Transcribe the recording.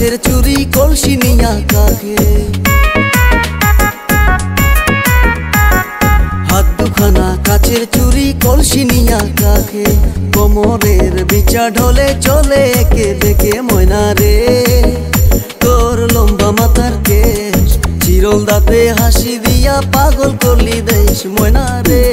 কাচের চুরি কলসি নিয়া কাকে হাত দুখানা কাচের চুরি কলসি নিয়া কাকে কোমরের বিচা ঢলে চলে একে দেখে ময়না রে তোর লম্বা মাথার কেশ চিরল দাঁতে হাসি দিয়া পাগল করলি দেশ ময়না রে।